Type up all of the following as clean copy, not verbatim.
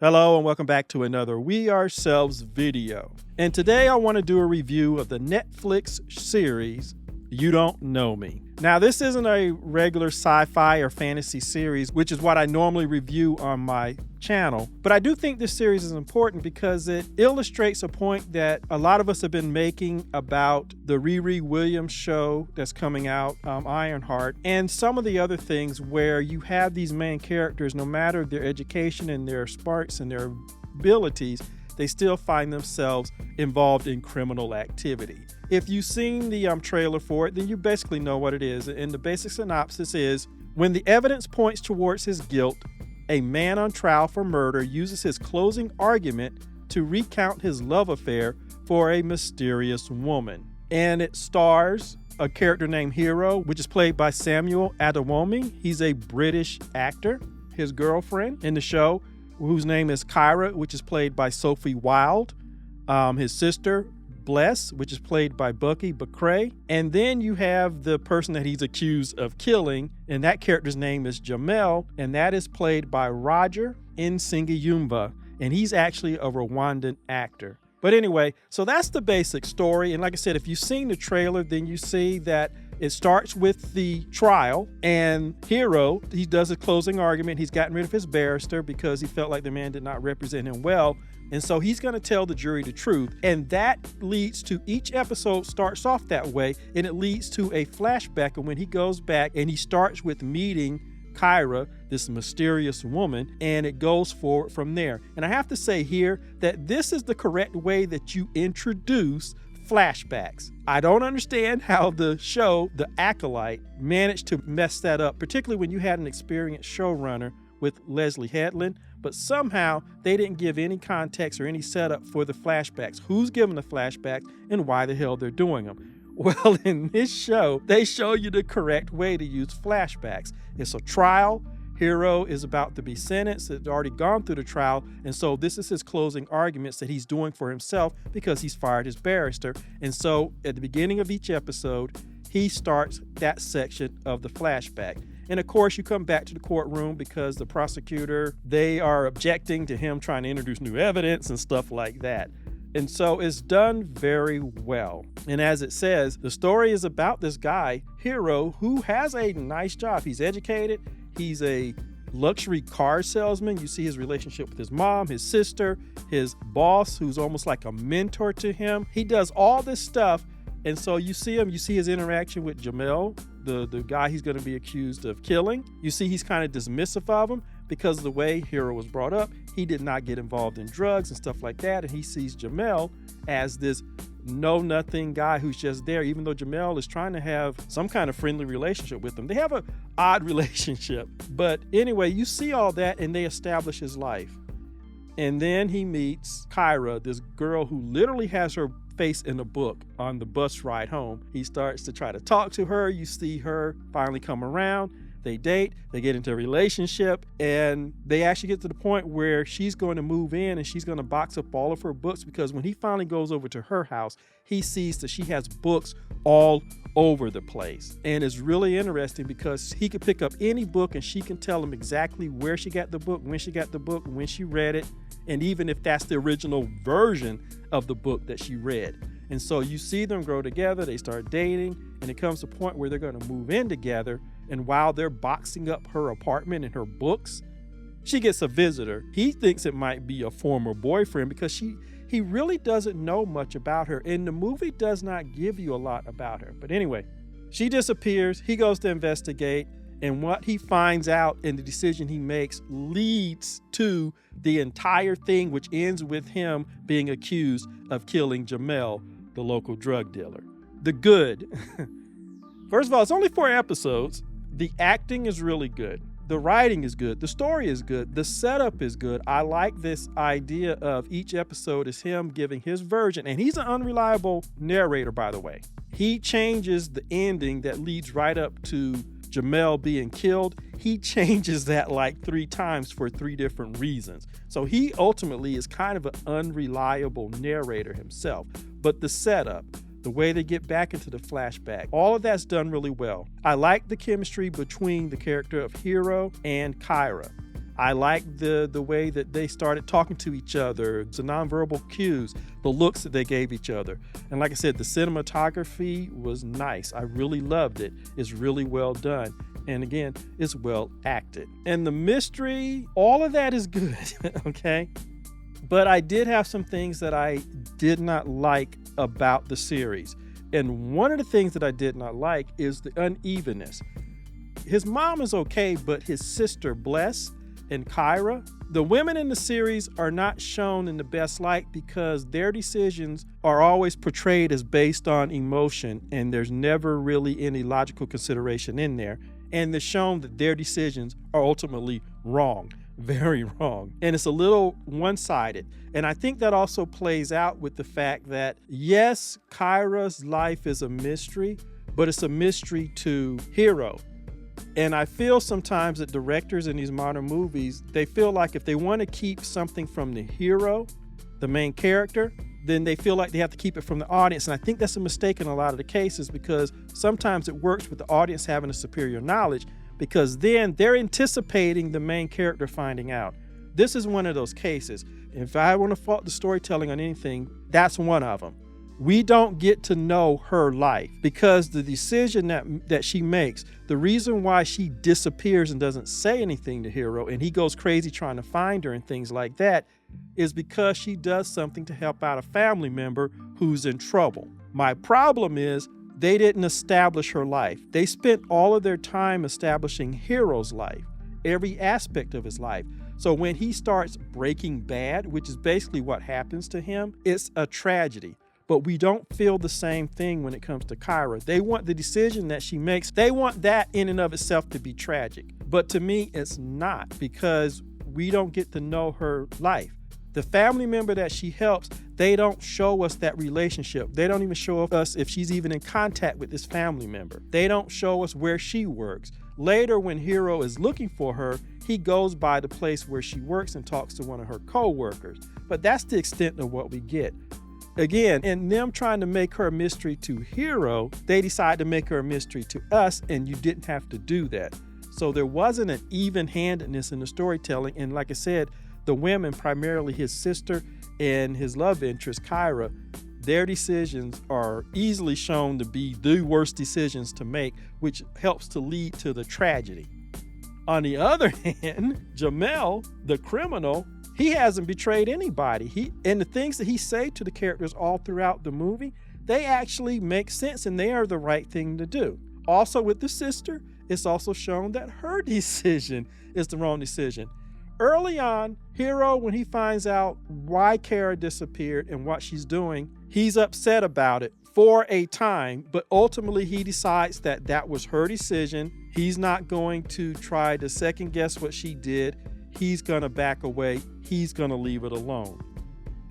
Hello and welcome back to another We Ourselves video. And today I want to do a review of the Netflix series, You Don't Know Me. Now this isn't a regular sci-fi or fantasy series, which is what I normally review on my channel. But I do think this series is important because it illustrates a point that a lot of us have been making about the Riri Williams show that's coming out, Ironheart, and some of the other things where you have these main characters, no matter their education and their sparks and their abilities, they still find themselves involved in criminal activity. If you've seen the trailer for it, then you basically know what it is. And the basic synopsis is, when the evidence points towards his guilt, a man on trial for murder uses his closing argument to recount his love affair for a mysterious woman. And it stars a character named Hero, which is played by Samuel Adewale. He's a British actor. His girlfriend in the show, whose name is Kyra, which is played by Sophie Wilde. His sister, Bless, which is played by Bucky Bakray. And then you have the person that he's accused of killing, and that character's name is Jamel, and that is played by Roger Nsingiyumva, and he's actually a Rwandan actor. But anyway, so that's the basic story. And like I said, if you've seen the trailer, then you see that it starts with the trial, and Hero, he does a closing argument. He's gotten rid of his barrister because he felt like the man did not represent him well. And so he's going to tell the jury the truth. And that leads to, each episode starts off that way, and it leads to a flashback of when he goes back and he starts with meeting Kyra, this mysterious woman, and it goes forward from there. And I have to say here that this is the correct way that you introduce flashbacks. I don't understand how the show, The Acolyte, managed to mess that up, particularly when you had an experienced showrunner with Leslie Headland, but somehow they didn't give any context or any setup for the flashbacks. Who's giving the flashbacks and why the hell they're doing them? Well, in this show, they show you the correct way to use flashbacks. It's a trial. Hero is about to be sentenced. It's already gone through the trial. And so this is his closing arguments that he's doing for himself because he's fired his barrister. And so at the beginning of each episode, he starts that section of the flashback. And of course, you come back to the courtroom because the prosecutor, they are objecting to him trying to introduce new evidence and stuff like that. And so it's done very well. And as it says, the story is about this guy, Hero, who has a nice job. He's educated. He's a luxury car salesman. You see his relationship with his mom, his sister, his boss, who's almost like a mentor to him. He does all this stuff. And so you see him, you see his interaction with Jamel, the guy he's going to be accused of killing. You see he's kind of dismissive of him because of the way Hero was brought up. He did not get involved in drugs and stuff like that. And he sees Jamel as this know-nothing guy who's just there, even though Jamel is trying to have some kind of friendly relationship with him. They have an odd relationship. But anyway, you see all that and they establish his life. And then he meets Kyra, this girl who literally has her face in a book on the bus ride home. He starts to try to talk to her. You see her finally come around. They date, they get into a relationship, and they actually get to the point where she's going to move in and she's going to box up all of her books, because when he finally goes over to her house, he sees that she has books all over the place. And it's really interesting because he could pick up any book and she can tell him exactly where she got the book, when she got the book, when she read it, and even if that's the original version of the book that she read. And so you see them grow together, they start dating, and it comes to a point where they're going to move in together. And while they're boxing up her apartment and her books, she gets a visitor. He thinks it might be a former boyfriend because he really doesn't know much about her. And the movie does not give you a lot about her. But anyway, she disappears. He goes to investigate. And what he finds out and the decision he makes leads to the entire thing, which ends with him being accused of killing Jamel, the local drug dealer. The good. First of all, it's only 4 episodes. The acting is really good. The writing is good. The story is good. The setup is good. I like this idea of each episode is him giving his version. And he's an unreliable narrator, by the way. He changes the ending that leads right up to Jamel being killed. He changes that like 3 times for 3 different reasons. So he ultimately is kind of an unreliable narrator himself. But the setup, the way they get back into the flashback, all of that's done really well. I like the chemistry between the character of Hero and Kyra. I like the way that they started talking to each other, the nonverbal cues, the looks that they gave each other. And like I said, the cinematography was nice. I really loved it. It's really well done. And again, it's well acted. And the mystery, all of that is good, okay? But I did have some things that I did not like about the series. And one of the things that I did not like is the unevenness. His mom is okay, but his sister, Bless, and Kyra, the women in the series are not shown in the best light because their decisions are always portrayed as based on emotion, and there's never really any logical consideration in there. And it's shown that their decisions are ultimately wrong, very wrong. And it's a little one-sided. And I think that also plays out with the fact that, yes, Kyra's life is a mystery, but it's a mystery to Hero. And I feel sometimes that directors in these modern movies, they feel like if they want to keep something from the hero, the main character, then they feel like they have to keep it from the audience. And I think that's a mistake in a lot of the cases, because sometimes it works with the audience having a superior knowledge, because then they're anticipating the main character finding out. This is one of those cases. If I want to fault the storytelling on anything, that's one of them. We don't get to know her life because the decision that she makes, the reason why she disappears and doesn't say anything to Hero and he goes crazy trying to find her and things like that, is because she does something to help out a family member who's in trouble. My problem is they didn't establish her life. They spent all of their time establishing Hero's life, every aspect of his life. So when he starts breaking bad, which is basically what happens to him, it's a tragedy. But we don't feel the same thing when it comes to Kyra. They want the decision that she makes, they want that in and of itself to be tragic. But to me, it's not, because we don't get to know her life. The family member that she helps, they don't show us that relationship. They don't even show us if she's even in contact with this family member. They don't show us where she works. Later, when Hero is looking for her, he goes by the place where she works and talks to one of her co-workers. But that's the extent of what we get. Again, in them trying to make her a mystery to Hero, they decide to make her a mystery to us, and you didn't have to do that. So there wasn't an even-handedness in the storytelling. And like I said, the women, primarily his sister and his love interest, Kyra, their decisions are easily shown to be the worst decisions to make, which helps to lead to the tragedy. On the other hand, Jamel, the criminal, he hasn't betrayed anybody. And the things that he say to the characters all throughout the movie, they actually make sense and they are the right thing to do. Also with the sister, it's also shown that her decision is the wrong decision. Early on, Hero, when he finds out why Kara disappeared and what she's doing, he's upset about it for a time, but ultimately he decides that that was her decision. He's not going to try to second guess what she did. He's going to back away. He's going to leave it alone.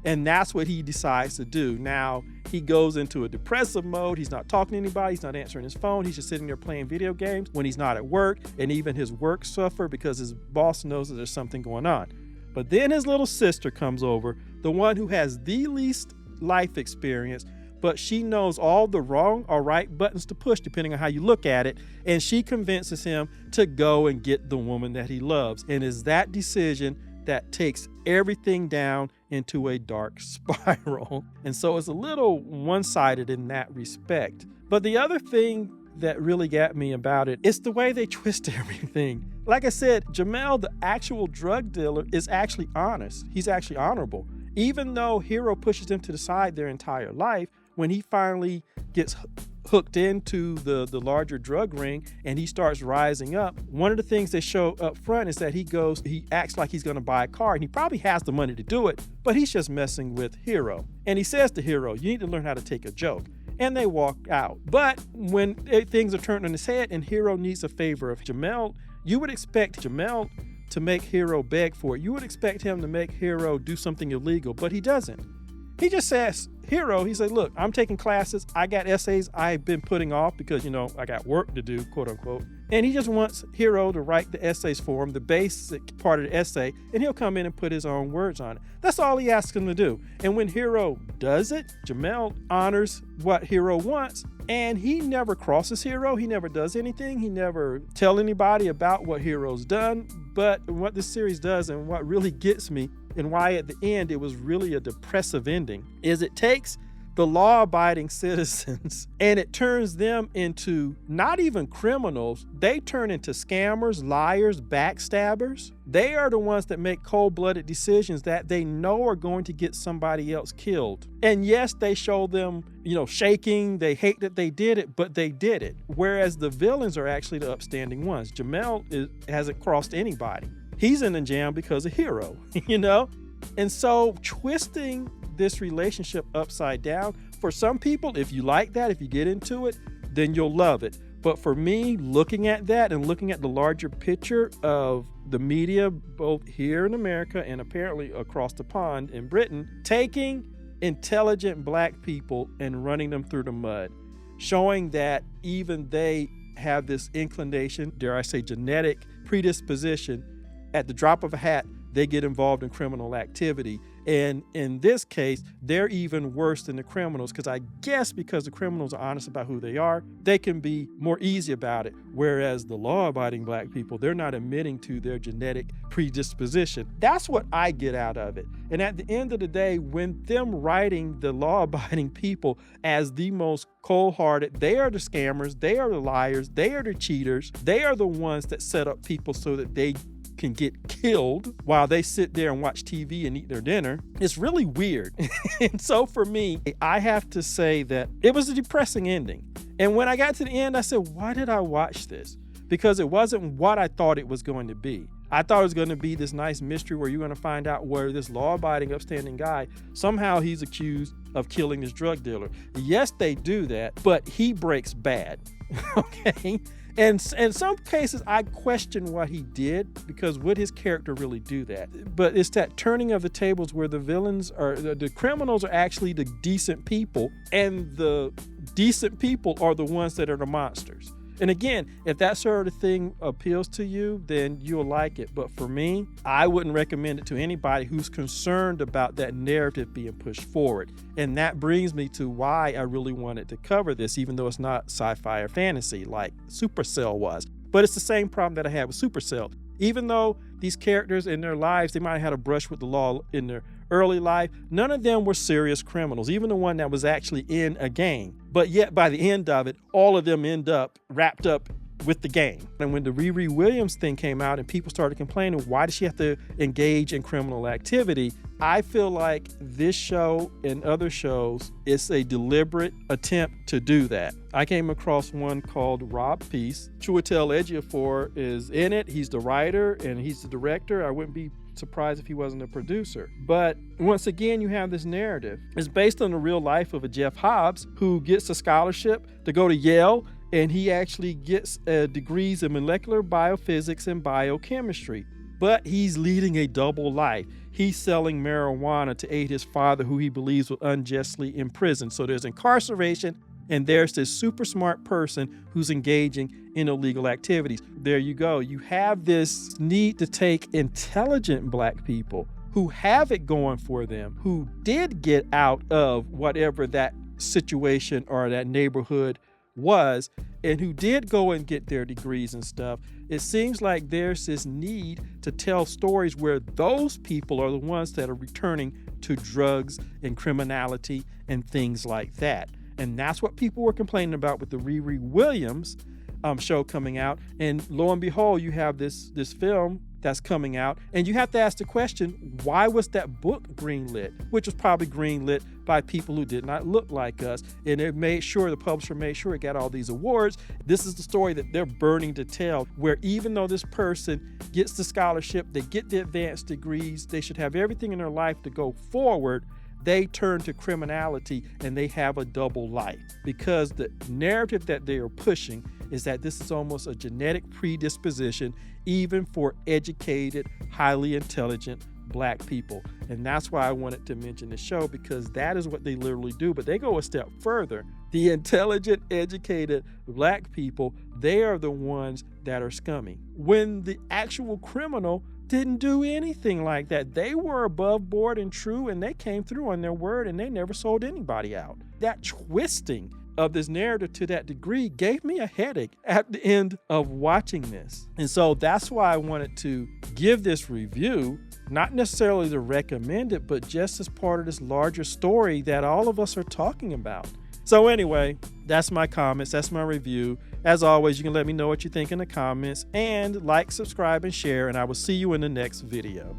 And that's what he decides to do. Now, he goes into a depressive mode. He's not talking to anybody. He's not answering his phone. He's just sitting there playing video games when he's not at work. And even his work suffer because his boss knows that there's something going on. But then his little sister comes over, the one who has the least life experience, but she knows all the wrong or right buttons to push depending on how you look at it. And she convinces him to go and get the woman that he loves. And it's that decision that takes everything down into a dark spiral. And so it's a little one-sided in that respect. But the other thing that really got me about it is the way they twist everything. Like I said, Jamel, the actual drug dealer, is actually honest. He's actually honorable. Even though Hero pushes him to the side their entire life, when he finally gets hooked into the larger drug ring and he starts rising up, one of the things they show up front is that he acts like he's going to buy a car, and he probably has the money to do it, but he's just messing with Hero. And he says to Hero, you need to learn how to take a joke. And they walk out. But when things are turned on his head and Hero needs a favor of Jamel, you would expect Jamel to make Hero beg for it. You would expect him to make Hero do something illegal, but he doesn't. He just says, Hero, he said, look, I'm taking classes. I got essays I've been putting off because, I got work to do, quote unquote. And he just wants Hero to write the essays for him, the basic part of the essay, and he'll come in and put his own words on it. That's all he asks him to do. And when Hero does it, Jamel honors what Hero wants, and he never crosses Hero. He never does anything. He never tells anybody about what Hero's done. But what this series does, and what really gets me, and why at the end it was really a depressive ending, is it takes the law-abiding citizens and it turns them into not even criminals. They turn into scammers, liars, backstabbers. They are the ones that make cold-blooded decisions that they know are going to get somebody else killed. And yes, they show them, shaking. They hate that they did it, but they did it. Whereas the villains are actually the upstanding ones. Jamel hasn't crossed anybody. He's in the jam because of Hero, And so twisting this relationship upside down, for some people, if you like that, if you get into it, then you'll love it. But for me, looking at that and looking at the larger picture of the media, both here in America and apparently across the pond in Britain, taking intelligent black people and running them through the mud, showing that even they have this inclination, dare I say genetic predisposition, at the drop of a hat, they get involved in criminal activity. And in this case, they're even worse than the criminals, because I guess because the criminals are honest about who they are, they can be more easy about it. Whereas the law-abiding black people, they're not admitting to their genetic predisposition. That's what I get out of it. And at the end of the day, when them writing the law-abiding people as the most cold-hearted, they are the scammers, they are the liars, they are the cheaters, they are the ones that set up people so that they can get killed while they sit there and watch TV and eat their dinner. It's really weird. And so for me, I have to say that it was a depressing ending. And when I got to the end, I said, why did I watch this? Because it wasn't what I thought it was going to be. I thought it was going to be this nice mystery where you're going to find out where this law-abiding, upstanding guy, somehow he's accused of killing this drug dealer. Yes, they do that, but he breaks bad. Okay? And in some cases, I question what he did, because would his character really do that? But it's that turning of the tables where the villains are, the criminals are actually the decent people, and the decent people are the ones that are the monsters. And again, if that sort of thing appeals to you, then you'll like it. But for me, I wouldn't recommend it to anybody who's concerned about that narrative being pushed forward. And that brings me to why I really wanted to cover this, even though it's not sci-fi or fantasy like Supercell was. But it's the same problem that I had with Supercell. Even though these characters in their lives, they might have had a brush with the law in their early life, none of them were serious criminals, even the one that was actually in a gang. But yet by the end of it, all of them end up wrapped up with the gang. And when the Riri Williams thing came out and people started complaining, why does she have to engage in criminal activity? I feel like this show and other shows, it's a deliberate attempt to do that. I came across one called Rob Peace. Chiwetel Ejiofor is in it. He's the writer and he's the director. I wouldn't be surprised if he wasn't a producer. But once again, you have this narrative. It's based on the real life of a Jeff Hobbs who gets a scholarship to go to Yale, and he actually gets degrees in molecular biophysics and biochemistry. But he's leading a double life. He's selling marijuana to aid his father, who he believes was unjustly imprisoned. So there's incarceration, and there's this super smart person who's engaging in illegal activities. There you go. You have this need to take intelligent black people who have it going for them, who did get out of whatever that situation or that neighborhood was, and who did go and get their degrees and stuff. It seems like there's this need to tell stories where those people are the ones that are returning to drugs and criminality and things like that. And that's what people were complaining about with the Riri Williams show coming out. And lo and behold, you have this film that's coming out. And you have to ask the question, why was that book greenlit? Which was probably greenlit by people who did not look like us. And the publisher made sure it got all these awards. This is the story that they're burning to tell, where even though this person gets the scholarship, they get the advanced degrees, they should have everything in their life to go forward, they turn to criminality and they have a double life, because the narrative that they are pushing is that this is almost a genetic predisposition, even for educated, highly intelligent black people. And that's why I wanted to mention the show, because that is what they literally do. But they go a step further. The intelligent, educated black people, they are the ones that are scummy, when the actual criminal didn't do anything like that. They were above board and true, and they came through on their word, and they never sold anybody out. That twisting of this narrative to that degree gave me a headache at the end of watching this. And so that's why I wanted to give this review, not necessarily to recommend it, but just as part of this larger story that all of us are talking about. So anyway, that's my comments. That's my review. As always, you can let me know what you think in the comments, and like, subscribe, and share, and I will see you in the next video.